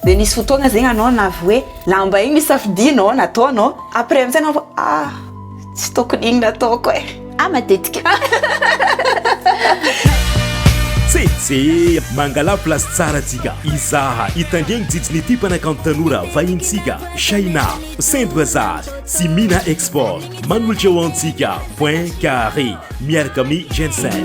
de nisy fotoana zegny anao navy hoe lamba igny nisafidinao nataonao après amizay anao tsy tokony igny nataoko matetika tsetse mangala place tsara tsika izaha itangegny jijiny ty mpanakanto tanora vahintsika Shaina Saint Bazar sy Mina Export manolotra ho antsika point carré miaraka amin'ny Jensen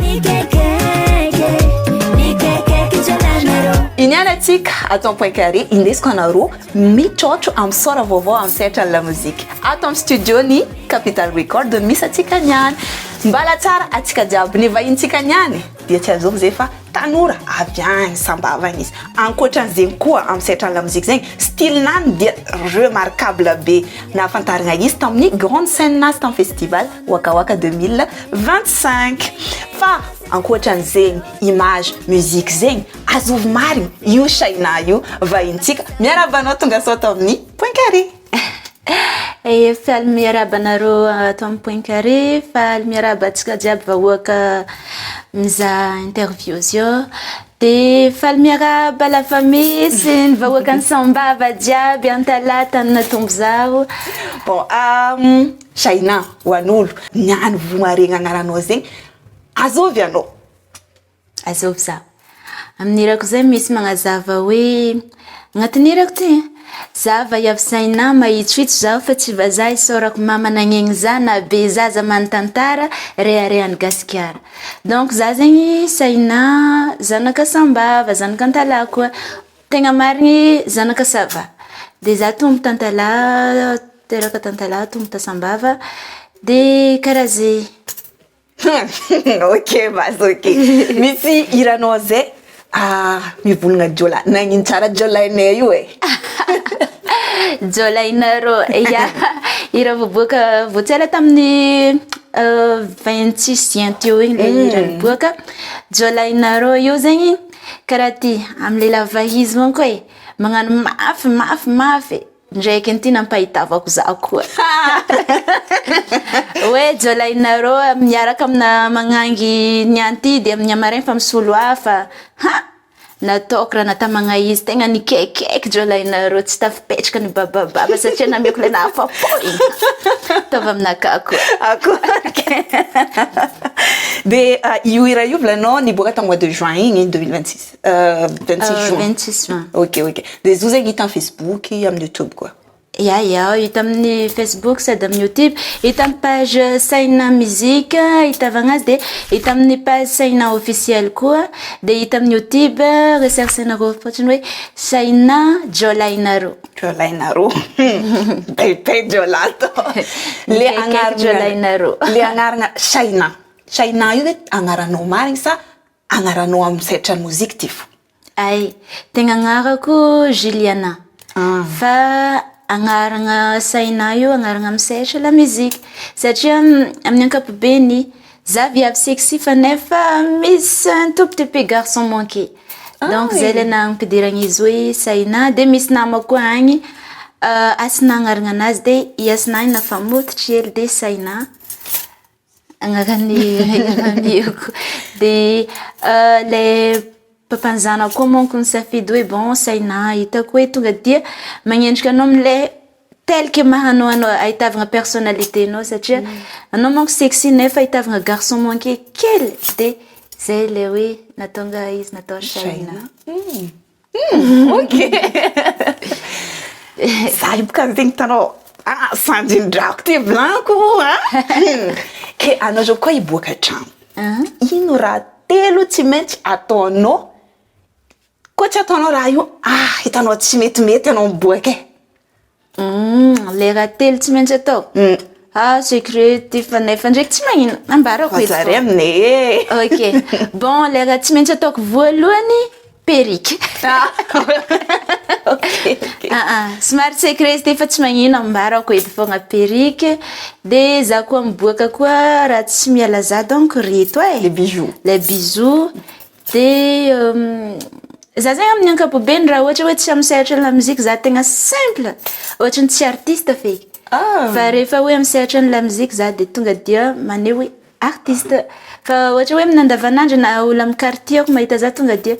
inianatsika ato amin'ny point carré indesiko anareo mitrotro amin'ny sora vaovao amin'ny sehatra la mozika ato amin'ny studio ny Capital Record misy atsika niany mbala tsara atsika jiaby ny vahintsika niany dia tsy azovy zay fa tanora avy agny sambavagna izy ankoatran'zegny koa amin'ny sehatra la mozika zegny style-nany dia remarquable be nahafantaragna izy tamin'ny grande scène nazy tamin'ny festival Waka Waka 2025 fa ankoatran'zegny image musique zegny azovy marigny io Shaina io vahintsika miarabanao tonga sao tamin'ny point carré faly miaraba anareo ato amin'ny point carré faly miaraba atsika jiaby vahoaka mizaha interview zio de faly miaraba la famille sy ny vahoaka ny sambava jiaby antalata natombo zao bon Shaina ho an'olo niany vomaregna agnaranao zegny azovy anao azovy zaho amin'ny irako zay misy magnazava hoe agnatin'ny irako ty zava iavy Shaina mahitsitso zaho fa tsy vazaha isorako mama nagnegny za na be zaza manontantara reharehan'ny gasikara donc za zegny Shaina zanaka sambava zanaka antala koa tegna marigny zanaka sava de za tombo tantala teraka tantala tombo tasambava de karaha zay ok bas ok misy iranao zay mivolagna jola nagnino tsara jolainay io jolainareo ya ira voboaka voatsela tamin'ny 26 juin teo igny le ira niboaka jolainareo io zegny karaha ty amin'ny lela vahizy manko magnano mafy ndraiky ty nampahitavako za koa hoe jolainareo miaraka amina magnangy nianty de amin'ny amaregny fa misolo hafa nataoko raha natamagna izy tegna nikekaiky jolainareo tsy tafipetraka ny babababa satria namiako le nahafapo igny tavy aminaka koa de io hira io volanao niboaka tamin'ny mois de juin igny 2026 26 juin 26 juin ok de zo zegny hita amin'ny Facebook amin'ny YouTube koa ya hita amin'ny Facebook sady amin'ny YouTube hita amin'ny page Shaina musique hitavagna azy de hita amin'ny page Shaina officiel koa de hita amin'ny YouTube recherchenareo fotsiny hoe Shaina jolainareo pe jolato le agnarana jolainareo le agnarana Shaina io agnaranao marigny sa agnaranao amin'ny sehatra mozika ty fo ay tegna agnarako Juliana fa agnarana Shaina io agnarana amin'ny sehatra la musique satria amin'ny ankapobeny za viavy sexy fa nefa misy un tout petit peu garçon manqué donc zay le nampidiragna izy hoe Shaina de misy namako agny asina agnarana anazy de iasina ina famototry hely de Shaina agnarany ioko de le papanzana koa manko nisafidy hoe bon Shaina hitako hoe tonga dia magnendrika anao amile tel que mahanao anao ahitavagna personnalité anao satria anao manko sexy nefa ahitavagna garçon manqué kely de zay le hoe natonga izy natao Shaina ok za io boka zegny tanao sandrindrako ty blanco ke anao zao koa hiboaka trano ino raha telo tsy maintsy ataonao koa tsy ataonao raha io hitanao tsy metimety anao miboaka le raha telo tsy maintsy ataoko secret ty fa nefa ndraiky tsy magnino ambarako zare aminay ok bon le raha tsy maintsy ataoko voalohany perrique somary secret ty fa tsy magnino ambarako edy fogna perrique de za koa miboaka koa raha tsy miala za donc rito les bijoux de za zegny amin'ny ankapobeny raha ohatra hoe tsy amin'ny sehatra la musique za tegna simple ohatra ny tsy artiste feky fa rehefa hoe amin'ny sehatra ny la musique za de tonga dia maneho hoe artiste fa ohatra hoe amin'ny andavanandro na olo amin'ny quartier ko mahita za tonga dia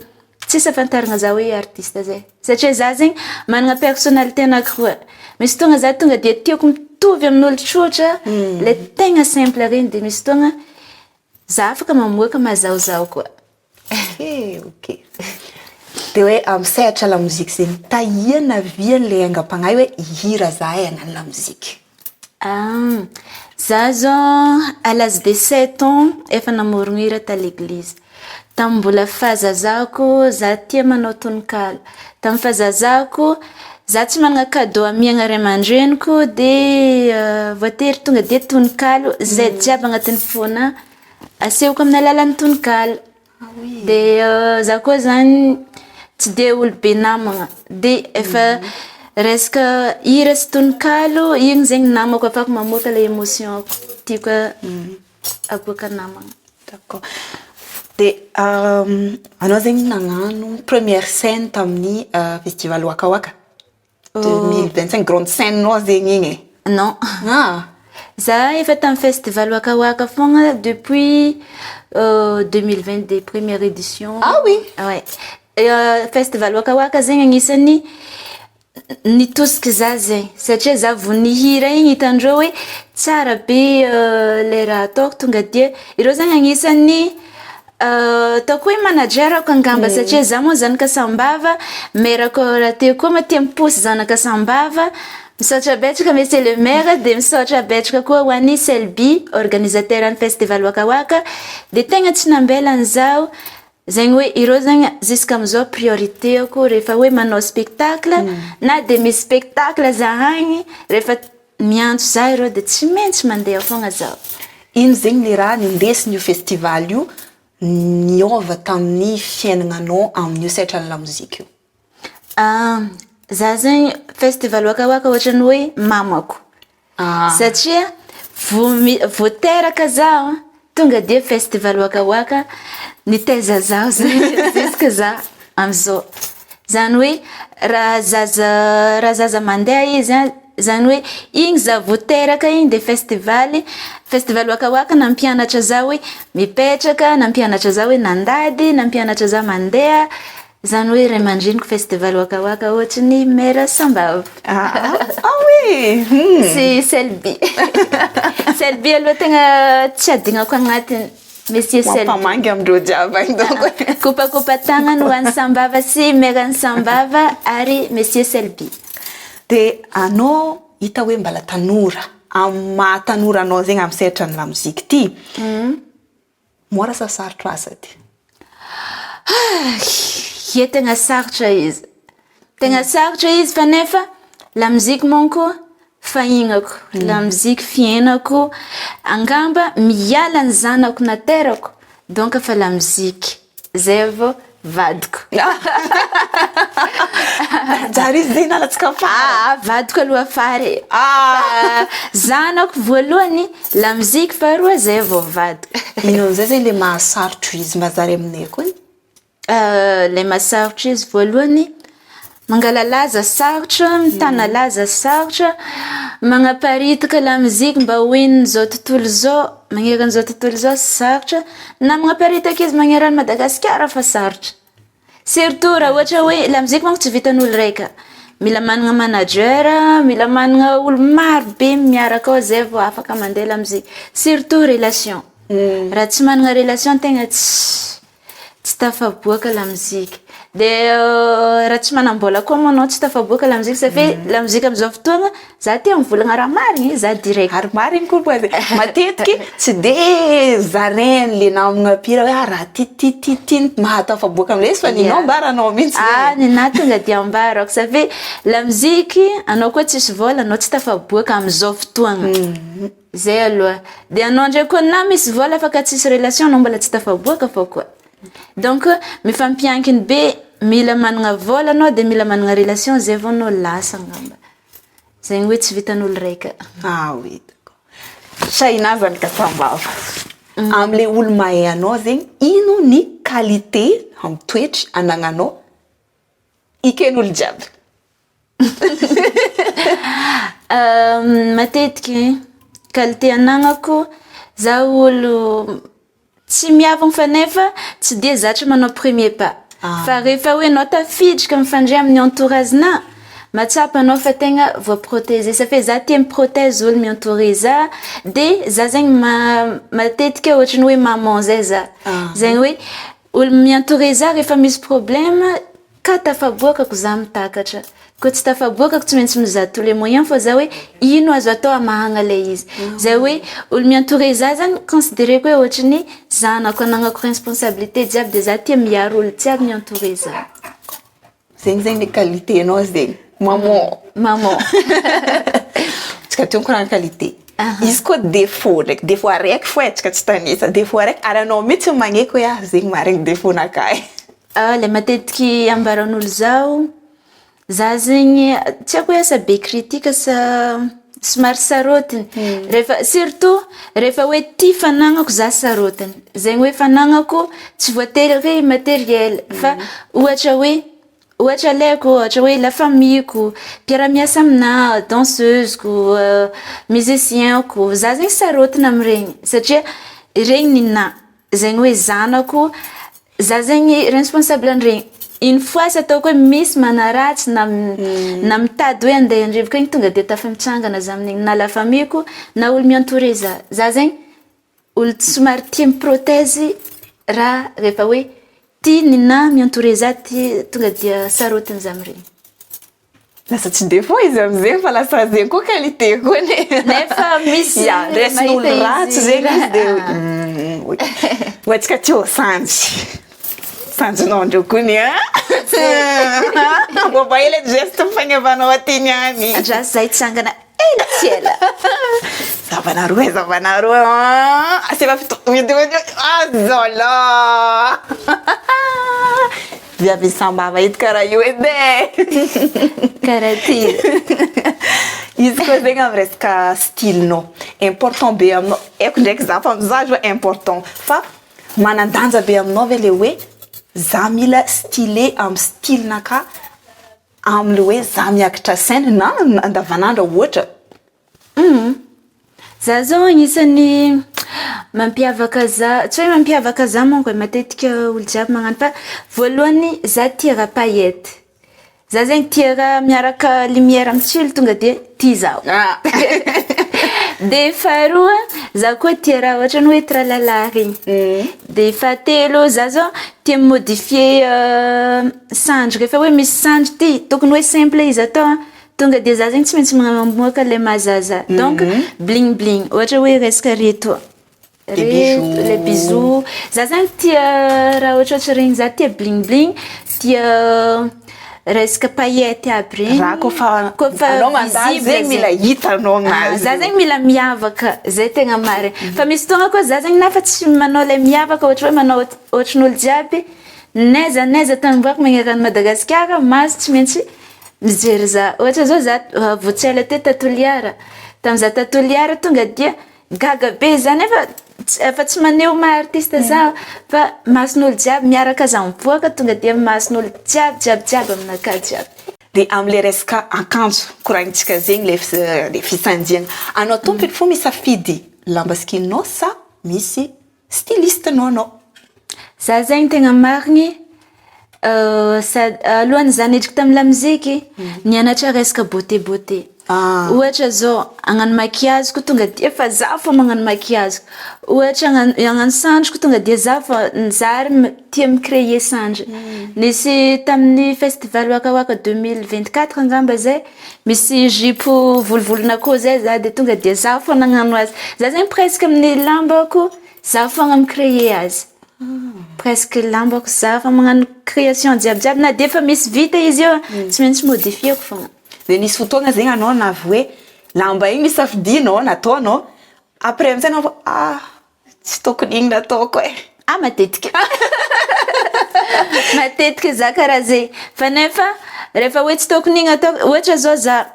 tsisy afantarana za hoe artiste zay satria za zegny manana personnalité anankiroa misy tonga za tonga de tiako mitovy amin'olo tsotra le tegna simple regny de misy tonga za afaka mamoaka mazahozao koa. Ok. De hoe sehatra lamozika zegny tahiana viany le angam-pagnahy hoe hira zahay hagnano lamozika. Za zao à l'âge de 7 ans efa namorogno hira ta l'église. Tamin'ny mbola fahazazako za tia manao tononkalo. Tamin'ny fahazazako za tsy manana cadeau amiagna ray aman-dreniko de voatery tonga de tononkalo zay jiaby agnatin'ny fona asehoko amin'ny alalan'ny tononkalo. De za koa zany tsy de olo be namagna de efa resaka hira sy tononkalo igny zegny namako afaka mamoaka le émotion ko tiako aboaka namagna. D'accord. De anao zegny nagnano première scène tamin'ny festival Waka Waka 2025 grande scène nao zegny igny e? Non. Za efa tamin'ny festival Waka Waka fogna depuis 2022 première édition. Ah oui. Ouais. Festival Waka Waka zegny agnisan'ny nitosiky za zegny satria za vo nihira igny hitandreo hoe tsara be le raha ataoko tonga de ireo zegny agnisan'ny ataoko hoe managerako angamba satria za moa zanaka sambava mairako raha teo koa matia miposy zanaka sambava misaotra betraka monsieur le maire de misaotra betraka koa ho an'ny Selby organisateur an'ny festival Waka Waka de tegna tsy nambelany zao zegny hoe ireo zegny jusqu'à amizao priorité ako rehefa hoe manao spectacle na de misy spectacle zahagny rehefa miantso za ireo de tsy maintsy mandeha fogna zao. Ino zegny le raha nindesin'io festival io niova tamin'ny fiainagnanao amin'io sehatran'ny lamozika io? Za zegny festival Waka Waka ohatrany hoe mamako satria vo teraka zaho tonga de festival Waka Waka nitaiza zaho zegny jusque za amizao zany hoe raha zaza mandeha izy zany hoe igny za vo teraka igny de festival Waka Waka nampianatra za hoe mipetraka nampianatra za hoe nandady nampianatra za mandeha zany hoe ray aman-dreniko festival Waka Waka ohatrany maire Sambava. Oui. Si Selby. Selby aloha tegna tsy adignako agnatiny monsieur Selby. Mampamangy amindreo jiaby donc. Kopakopa tagnana ho an'ny Sambava sy maire ny Sambava ary monsieur Selby. De anao hita hoe mbala tanora amin'ny maha tanora anao zegny amin'ny sehatran'ny lamozika ty mora sa sarotra asa ty? Ye tegna sarotra izy. Tegna sarotra izy fa nefa lamozika monko fahinako. Lamozika fiainako angamba miala ny zanako na terako donc fa lamozika zay vao vadiko. Jary izy zegny nalatsika fara. Vadiko aloha fary. Zanako voalohany lamozika faharoa zay vao vadiko. Ino amizay zegny le mahasarotra izy mazary aminay koa? Le mahasarotra izy voalohany mangalalaza sarotra mitana laza sarotra magnaparitaka lamozika mba hoeniny zao tontolo zao magnerana zao tontolo zao sarotra na magnaparitaka izy magnerana Madagasikara fa sarotra surtout raha ohatra hoe lamozika manko tsy vitan'olo raika mila manana manager mila manana olo maro be miaraka ao zay vao afaka mandeha lamozika surtout relation raha tsy manana relation tegna tsy tafaboaka lamozika de raha tsy manambola koa manao tsy tafaboaka lamozika satria lamozika amizao fotoagna za tia mivolagna raha marigny za direct ary marigny koa matetiky tsy de zarainy le namagna pira hoe raha ty mahatafaboaka amle izy fa ninao ambaranao mihitsy ninahy tonga de ambarako satria lamozika anao koa tsisy vola anao tsy tafaboaka amizao fotoagna zay aloha de anao ndray koa na misy vola afaka tsisy relation anao mbola tsy tafaboaka fa koa donc mifampiankiny be mila manana vola anao de mila manana relation zay vao anao lasa ngamba zegny hoe tsy vitan'olo raika. Oui d'accord. Shaina zany ka Sambava amle olo mahay anao zegny ino ny qualité amin'ny toetry anagnanao iken'olo jiaby? Matetiky qualité anagnako za olo tsy miavagna fa nefa tsy de zatra manao premier pas fa rehefa hoe anao tafiditra mifandray amin'ny entourage-na matsapa anao fa tegna voaproteze sa fe za tia miprotèze olo mi-entouré za de za zegny matetika ohatrany hoe maman zay za zegny hoe olo mi-entouré za rehefa misy problème ka tafaboakako za mitakatra ko tsy tafaboakako tsy maintsy mizaha tous les moyens fa za hoe ino azo atao amahagna le izy zay hoe olo mi-entouré za zany considéreko hoe ohatrany zanako anagnako responsabilité jiaby de za tia miaro olo jiaby mi-entouré za zegny le qualité anao zegny maman tsika tionko raha qualité izy koa défaut ndraiky défaut araiky fo tsika tsy tanisa défaut araiky ary anao mitsy magneky hoe zegny maregny défaut nakay le matetiky ambaran'olo zao za zegny tsy haiko hoe sa be critique sa somary sarotiny rehefa surtout rehefa hoe ty fanagnako za sarotiny zegny hoe fanagnako tsy voatery matériel fa ohatra leko ohatra hoe la famille-ko mpiara-miasa amina danseuse-ko musicien-ko za zegny sarotiny amiregny satria regny nina zegny hoe zanako za zegny responsable an'iregny une fois sy ataoko hoe misy manaratsy na mitady hoe andeha andrivoka igny tonga de tafamitsangana za amin'igny na la famille-ko na olo mi-entouré za zegny olo somary tia miprotèze raha rehefa hoe ty nina mi-entouré za ty tonga dia sarotiny za amiregny lasa tsy défaut izy amizegny fa lasa zegny koa qualité koa nefa misy resin'olo ratsy zegny izy de ohatsika teo sanjinao andreo koa ni mbôba hely geste mifagnavanao aty niany andrasy zay tsangana ela zavanaro asefa azola viavy sambava edy karaha io edy karaha ty izy koa zegny amy resaka stylenao important be aminao eko ndraiky za fa mizaha zao important fa manandanja be aminao ve le hoe za mila stylé amy stylenaka amle hoe za miakatra scène na andavanandro ohatra za zao agnisan'ny mampiavaka za tsy hoe mampiavaka za manko hoe matetika olo jiaby magnano fa voalohany za tia raha paillette za zegny tia raha miaraka lumière amy tsilo tonga de tia zaho de faharoa za koa tia raha ohatrany hoe tralala regny de fahatelo za zao tia modifier sandry rehefa hoe misy sandry ty tokony hoe simple izy atao tonga de za zegny tsy maintsy mamoaka le mazaza donc bling bling ohatra hoe resaka reto les bijoux za zany tia raha ohatrohatra regny za tia bling bling tia resaka paillette aby regny raha kofa anao mandalo zegny mila hitanao aminazy za zegny mila miavaka zay tegna marigny fa misy fotoagna koa za zegny nafa tsy manao le miavaka ohatra hoe manao ohatran'olo jiaby naiza tamboako magnerana Madagasikara maso tsy maintsy mijery za ohatra zao za voatsela te Tatoliara tamza Tatoliara tonga dia gaga be zany efa tsy maneho maha artiste za fa mason'olo jiaby miaraka za mivoaka tonga dia mason'olo jiaby aminaka jiaby de amle resaka akanjo koragnitsika zegny le fisanjiagna anao tompony fo misafidy lamba skininao sa misy styliste anao za zegny tegna marigny alohan'ny za nidriky tamy lamoziky nianatra resaka beauté ohatra zao agnano maquillage ko tonga dia fa za fo magnano maquillage ohatra agnano sandry ko tonga dia za fo zary tia micréer sandry nisy tamin'ny festival Waka 2024 angamba zay misy jipo volovolona koa zay za de tonga dia za fo nagnano azy za zegny presque amin'ny lambako za fo micréer azy presque lambako za fa magnano création jiaby na de fa misy vita izy io tsy maintsy modifier ko fogna de nisy fotoagna zegny anao navy hoe lamba igny misafidinao nataonao après amizay anao tsy tokony igny nataoko matetika za karaha zay fa nefa rehefa hoe tsy tokony igny ataoko ohatra zao za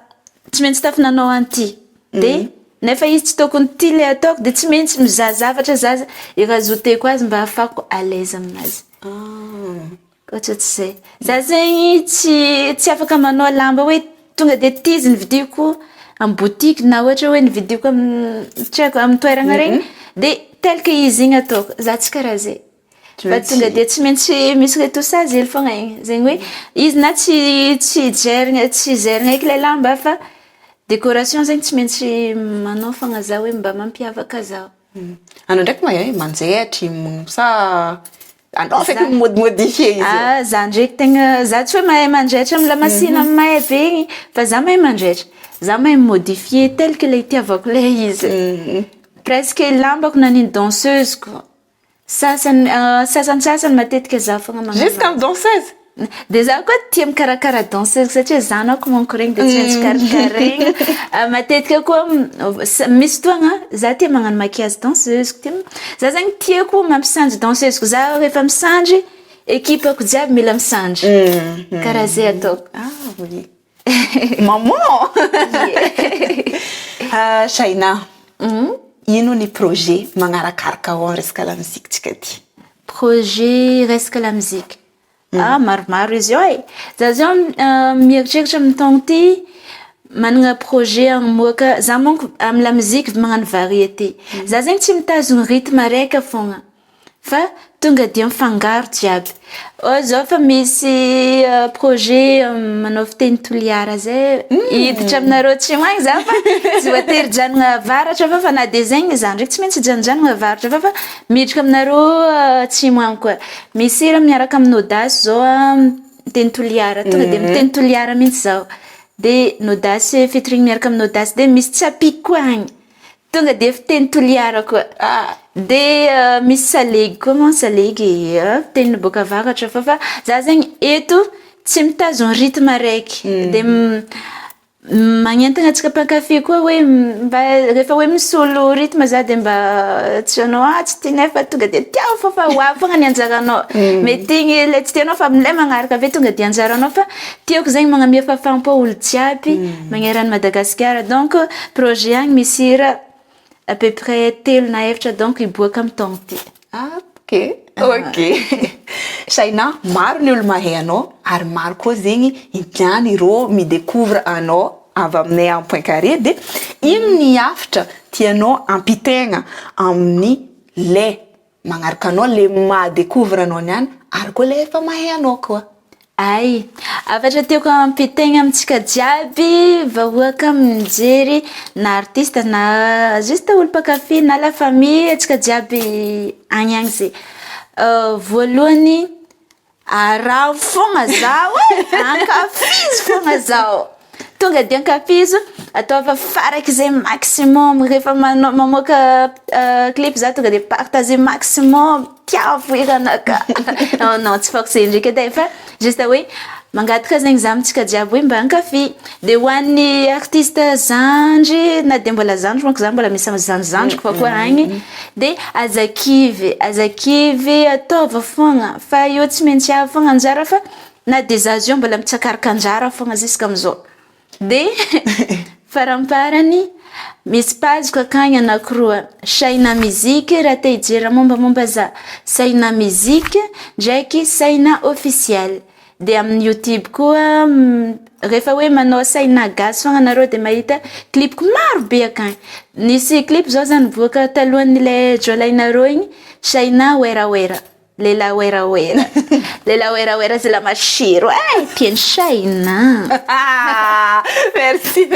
tsy maintsy tafinanao anty de nefa izy tsy tokony ty le ataoko de tsy maintsy mizaha zavatra za irajoteko azy mba ahafahako à l'aise aminazy ohatra tsy zay za zegny tsy afaka manao lamba hoe tonga de tizy nividiko amy boutique na ohatra hoe nividiko amy toerana regny de tel que izy igny ataoko za tsy karaha zay fa tonga de tsy maintsy misy retoussage hely fogna igny zegny hoe izy na tsy jerigna eky le lamba fa décoration zegny tsy maintsy manao fogna za hoe mba mampiavaka zaho. Anao ndraiky mahay manjaitry sa anao feky modifie izy. Za ndraiky tegna za tsy hoe mahay manjaitra amy la machine amy mahay be igny fa za mahay manjaitra, za mahay modifier tel que le itiavako le izy. Presque lambako naniny danseuse ko. Sasany matetika za fogna magnano. Jusqu'à danseuse. De za koa tia mikarakara danseuse satria zanako manko regny de tsy maintsy karakaregny. Matetika koa misy fotoagna za tia magnano maquillage danseuse za zegny tiako mampisanjy danseuse ko za rehefa misanjy équipe-ko jiaby mila misanjy. Karaha zay ataoko. Oui. Maman. Shaina. Ino ny projet magnarakaraka ao resaka la musique tsika ty? Projet resaka la musique. Maromaro izy io e. Za zao mieritreritra amin'ny taogno ty manana projet amoaka za manko amy la musique magnano variété. Za zegny tsy mitazona rythme araiky fogna fa tonga de mifangaro jiaby. Zao fa misy projet manao fiteny toliara zay hiditra aminareo tsy magny za fa tsy voatery janona avaratra fa na de zegny za ndraiky tsy maintsy janona avaratra fa miditra aminareo tsy magny koa. Misy hira miaraka amin'ny audace zao miteny toliara tonga de miteny toliara mihitsy zao. De audace featuring miaraka amin'ny audace de misy tsapiky koa agny. Tonga de fiteny toliara koa. De misy salegy koa mon salegy teny boka avaratra fa za zegny eto tsy mitazona rythme araiky de magnentana antsika mpankafy koa hoe mba rehefa hoe misolo rythme za de mba tsy anao tsy tinefa tonga de tiao fa ho avy fogna ny anjaranao mety igny le tsy tianao fa amile magnaraka ave tonga de anjaranao fa tiako zegny magnamia fafampo olo jiaby magnerana Madagascar donc projet agny misy hira à peu près telo na efatra donc iboaka amy taogno ty. Ok. Shaina, maro ny olo mahay anao ary maro koa zegny itiany ireo midécouvre anao avy aminay amin'ny Point Carré de ino ny hafatra tianao ampitaigna amin'ny le magnaraka anao le madécouvre anao niany ary koa le efa mahay anao koa. Ay, afatra tiako ampitaigna amintsika jiaby vahoaka mijery na artiste na juste olo mpankafy na la famille antsika jiaby agny zay. Voalohany arao fogna zao ankafizo fogna zao. Tonga de ankafizo ataova faraky zay maximum rehefa mamoaka clip za tonga de partager maximum tiavo iranaka. Non tsy fako zay ndraiky edy fa juste hoe mangataka zegny za amintsika jiaby hoe mba ankafy. De ho an'ny artiste zandry na de mbola zandry manko za mbola misy zanjandriko fa koa agny de azakivy ataova fogna fa io tsy maintsy avy fogna anjara fa na de za zio mbola mitsakaraka anjara fogna jusqu'à amizao. De faramparany misy paziko akagny anakiroa Shaina Musique raha te hijery mombamomba za Shaina Musique ndraiky Shaina Officiel. De amin'ny YouTube koa rehefa hoe manao Shaina Gasy fogna anareo de mahita clipko maro be akagny. Nisy clip zao zany nivoaka talohan'ile jolainareo igny Shaina Wera Wera. Lela wera wera. Lela wera wera c'est la machiro. Pieni Shaina. Merci.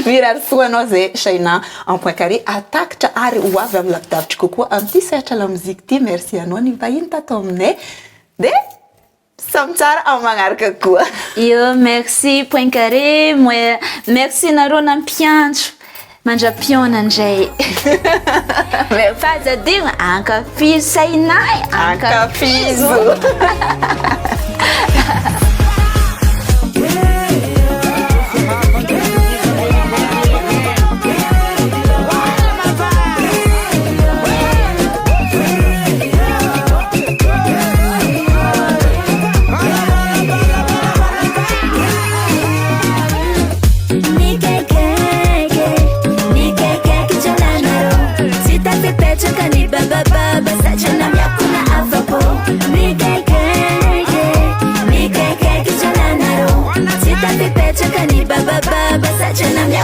Mirary soa anao zay Shaina en Point Carré atakatra ary ho avy amin'ny lavidavitra kokoa amin'ity sehatra la musique ty. Merci anao ny vahiny tato aminay. De samy tsara amin'ny magnaraka koa. Yo, merci Point Carré. Merci nareo nampiantso. Mandra-piona ndray. Fahazadigna ankafizo Shaina ankafizo. Baba, baba, such a name,